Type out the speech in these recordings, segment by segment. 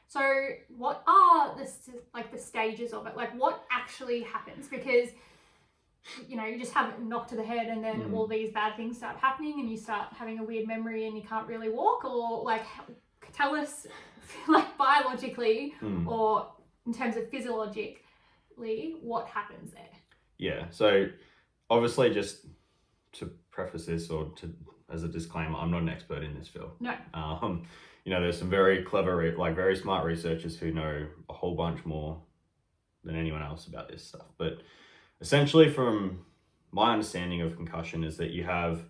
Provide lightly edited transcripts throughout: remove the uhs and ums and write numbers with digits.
So what are the stages of it? Like what actually happens? Because you just have it knocked to the head and then all these bad things start happening and you start having a weird memory and you can't really walk, or like tell us like biologically or in terms of physiologically what happens there. Yeah, so obviously, just to preface this or as a disclaimer, I'm not an expert in this field. No. There's some very clever, very smart researchers who know a whole bunch more than anyone else about this stuff. But essentially, from my understanding of concussion, is that you have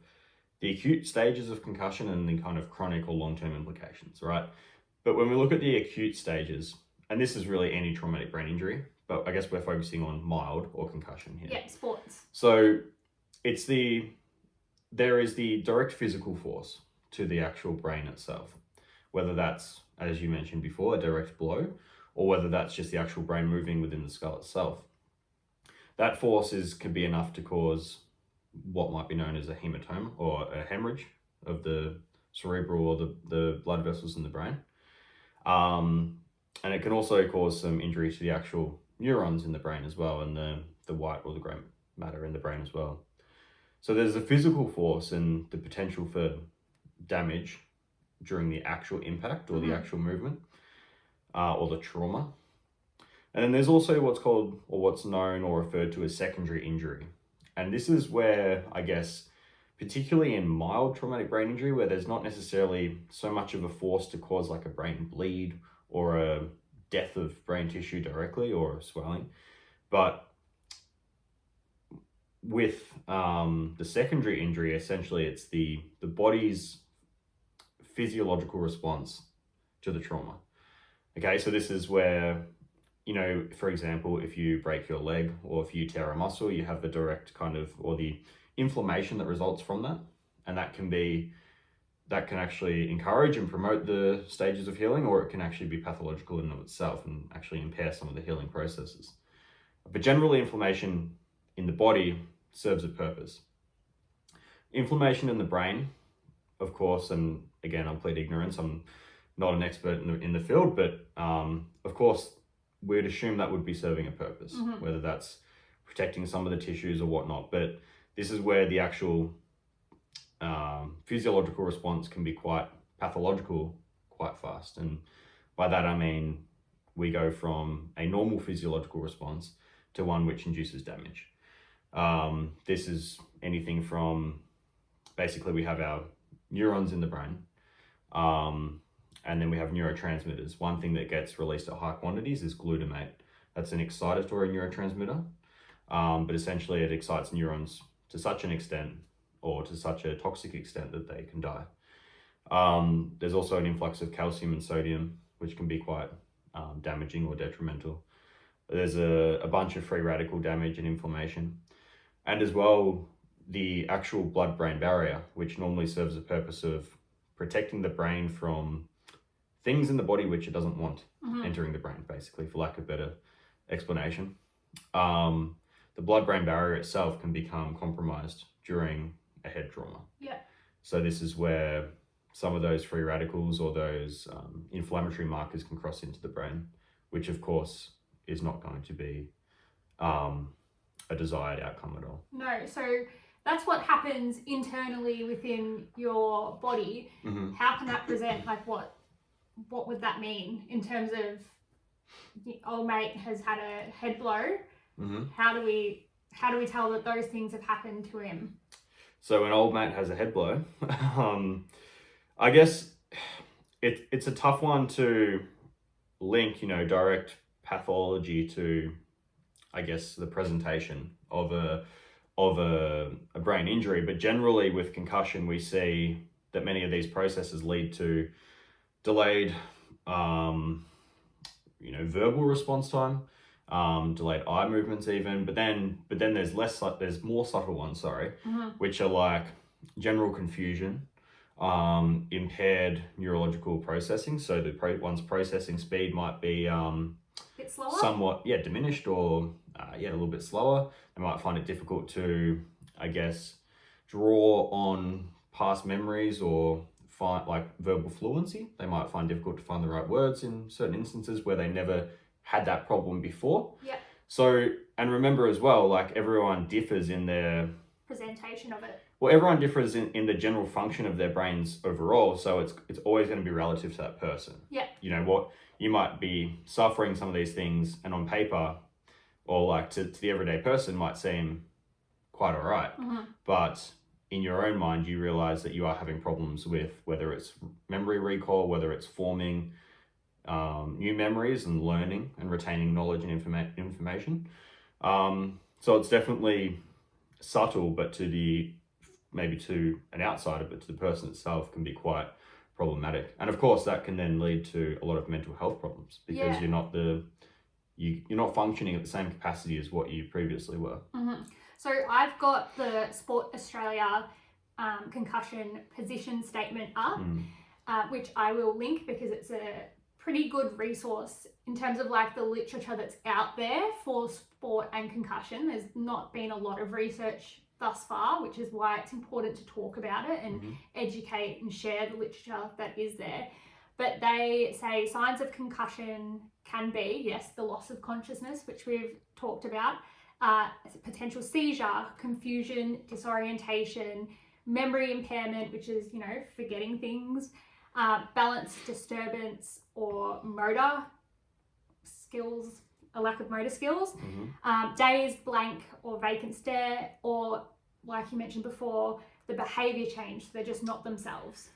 the acute stages of concussion and the kind of chronic or long-term implications, right? But when we look at the acute stages, and this is really any traumatic brain injury, but I guess we're focusing on mild or concussion here. Yeah, sports. So there is the direct physical force to the actual brain itself, whether that's, as you mentioned before, a direct blow, or whether that's just the actual brain moving within the skull itself. That force can be enough to cause what might be known as a hematoma or a hemorrhage of the cerebral or the blood vessels in the brain. And it can also cause some injury to the actual neurons in the brain as well, and the white or the grey matter in the brain as well. So there's the physical force and the potential for damage during the actual impact or the actual movement or the trauma. And then there's also what's called or what's known or referred to as secondary injury. And this is where, I guess, particularly in mild traumatic brain injury, where there's not necessarily so much of a force to cause like a brain bleed or a death of brain tissue directly or swelling. But with the secondary injury, essentially it's the body's physiological response to the trauma. Okay, so this is where, for example, if you break your leg or if you tear a muscle, you have the direct or the inflammation that results from that. And that can actually encourage and promote the stages of healing, or it can actually be pathological in and of itself and actually impair some of the healing processes. But generally, inflammation in the body serves a purpose. Inflammation in the brain, of course, and again, I'll plead ignorance, I'm not an expert in the field, but of course, we'd assume that would be serving a purpose, whether that's protecting some of the tissues or whatnot. But this is where the actual physiological response can be quite pathological quite fast. And by that, I mean, we go from a normal physiological response to one which induces damage. This is anything from, basically we have our neurons in the brain, and then we have neurotransmitters. One thing that gets released at high quantities is glutamate. That's an excitatory neurotransmitter, but essentially it excites neurons to such an extent or to such a toxic extent that they can die. There's also an influx of calcium and sodium, which can be quite damaging or detrimental. There's a bunch of free radical damage and inflammation. And as well, the actual blood-brain barrier, which normally serves the purpose of protecting the brain from things in the body which it doesn't want entering the brain, basically, for lack of better explanation. The blood-brain barrier itself can become compromised during a head trauma. Yeah. So this is where some of those free radicals or those inflammatory markers can cross into the brain, which of course is not going to be a desired outcome at all. No, so that's what happens internally within your body. How can that present? Like what would that mean in terms of the old mate has had a head blow? How do we tell that those things have happened to him? So an old mate has a head blow. I guess it's a tough one to link, direct pathology to, I guess, the presentation of a brain injury. But generally with concussion, we see that many of these processes lead to delayed, verbal response time, delayed eye movements even. But then there's more subtle ones, which are like general confusion, impaired neurological processing. So one's processing speed might be bit slower? Somewhat, diminished or a little bit slower. They might find it difficult to, I guess, draw on past memories or find like verbal fluency. They might find difficult to find the right words in certain instances where they never had that problem before. Yeah. So, and remember as well, like everyone differs in their presentation of it. Well, everyone differs in the general function of their brains overall, so it's always going to be relative to that person. Yeah. You know, what you might be suffering some of these things, and on paper, or like to the everyday person, might seem quite all right. But in your own mind, you realize that you are having problems with whether it's memory recall, whether it's forming new memories and learning and retaining knowledge and information. So it's definitely subtle, but maybe to an outsider, but to the person itself can be quite problematic. And of course that can then lead to a lot of mental health problems because you're not functioning at the same capacity as what you previously were. So I've got the Sport Australia concussion position statement up, which I will link because it's a pretty good resource in terms of like the literature that's out there for sport and concussion. There's not been a lot of research thus far, which is why it's important to talk about it and educate and share the literature that is there. But they say signs of concussion can be, yes, the loss of consciousness, which we've talked about, potential seizure, confusion, disorientation, memory impairment, which is, you know, forgetting things, balance disturbance or motor skills, a lack of motor skills, dazed, blank or vacant stare, or like you mentioned before, the behaviour change, so they're just not themselves.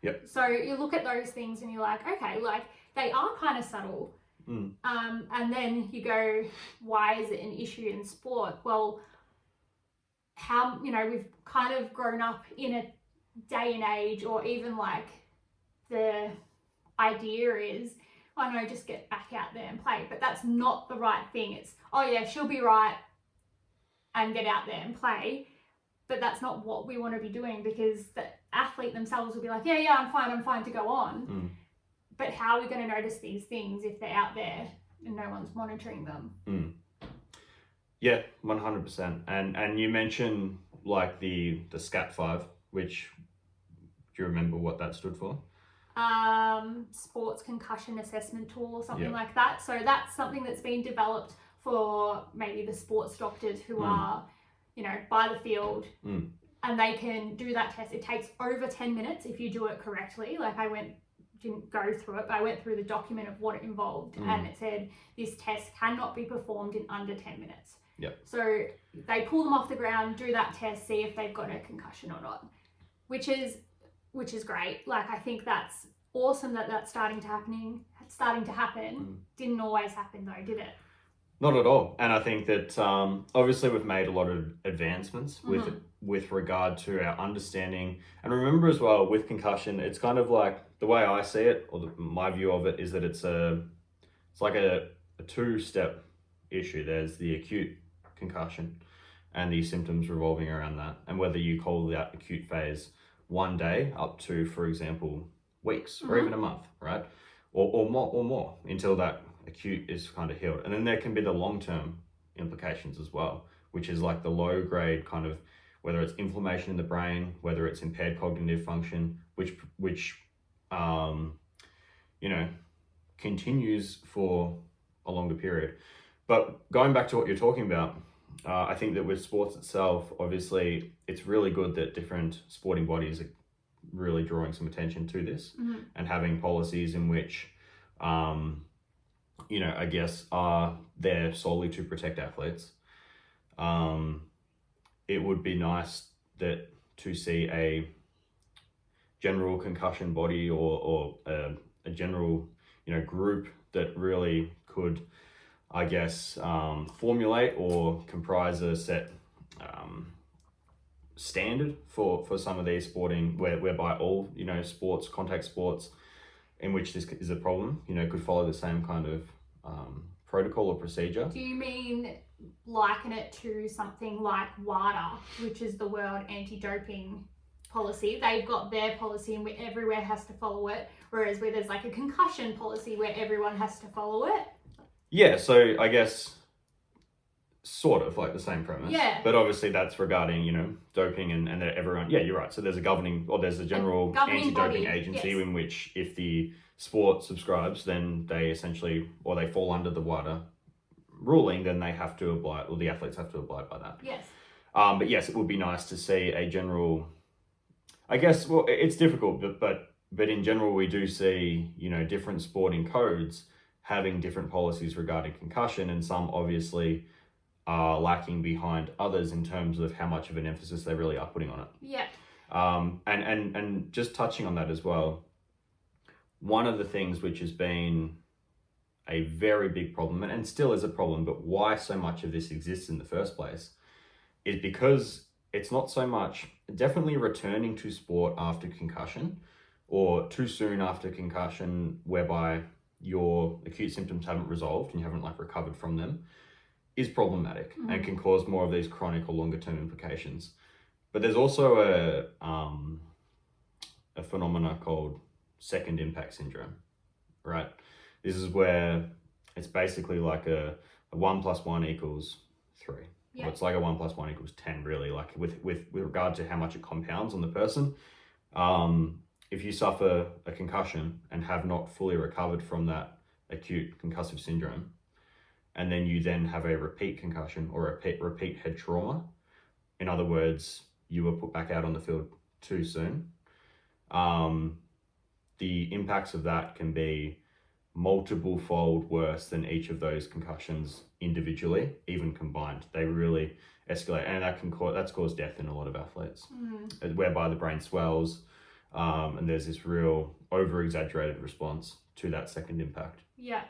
Yep. So you look at those things and you're like, okay, like they are kind of subtle. And then you go, why is it an issue in sport? Well, how, you know, we've kind of grown up in a day and age, or even like the idea is, oh no, just get back out there and play. But that's not the right thing. It's, oh yeah, she'll be right and get out there and play. But that's not what we want to be doing, because the athlete themselves will be like, yeah, I'm fine to go on. But how are we going to notice these things if they're out there and no one's monitoring them? Yeah, 100%. And you mentioned like the SCAT5, which, do you remember what that stood for? Sports concussion assessment tool or something like that. So that's something that's been developed for maybe the sports doctors who are, you know, by the field, and they can do that test. It takes over 10 minutes if you do it correctly. Like didn't go through it, but I went through the document of what it involved, and it said this test cannot be performed in under 10 minutes. So they pull them off the ground, do that test, see if they've got a concussion or not, which is great. Like, I think that's awesome that that's starting to happen. Didn't always happen though, did it? Not at all. And I think that obviously we've made a lot of advancements with regard to our understanding. And remember as well, with concussion, it's kind of like, the way I see it, or my view of it, is that it's like a two-step issue. There's the acute concussion and the symptoms revolving around that, and whether you call that acute phase 1 day up to, for example, weeks or even a month, right? Or more until that acute is kind of healed. And then there can be the long-term implications as well, which is like the low-grade kind of, whether it's inflammation in the brain, whether it's impaired cognitive function, which you know, continues for a longer period. But going back to what you're talking about, I think that with sports itself, obviously, it's really good that different sporting bodies are really drawing some attention to this and having policies in which, you know, I guess are there solely to protect athletes. It would be nice to see a general concussion body or a general, you know, group that really could, I guess, formulate or comprise a set standard for some of these sporting, whereby all, you know, sports, contact sports in which this is a problem, you know, could follow the same kind of protocol or procedure. Do you mean liken it to something like WADA, which is the World Anti-Doping Policy? They've got their policy and everywhere has to follow it, whereas where there's like a concussion policy where everyone has to follow it. Yeah, so I guess sort of like the same premise. Yeah. But obviously that's regarding, you know, doping and that everyone, yeah, you're right. So there's a general governing anti-doping body, agency yes. in which if the sport subscribes, then they essentially, or they fall under the WADA ruling, then they have to abide, or the athletes have to abide by that. Yes. But yes, it would be nice to see a general, I guess, well, it's difficult, but in general, we do see, you know, different sporting codes having different policies regarding concussion, and some obviously are lacking behind others in terms of how much of an emphasis they really are putting on it. Yeah. And just touching on that as well, one of the things which has been a very big problem, and still is a problem, but why so much of this exists in the first place, is because it's not so much definitely returning to sport after concussion or too soon after concussion, whereby your acute symptoms haven't resolved and you haven't like recovered from them, is problematic and can cause more of these chronic or longer term implications. But there's also a phenomena called second impact syndrome, right? This is where it's basically like a 1 + 1 = 3. Yeah. Well, it's like a 1 + 1 = 10, really, like with regard to how much it compounds on the person. If you suffer a concussion and have not fully recovered from that acute concussive syndrome, and then you then have a repeat concussion or a repeat head trauma, in other words, you were put back out on the field too soon, the impacts of that can be multiple fold worse than each of those concussions individually, even combined. They really escalate, and that's caused death in a lot of athletes, whereby the brain swells, and there's this real over-exaggerated response to that second impact. Yeah.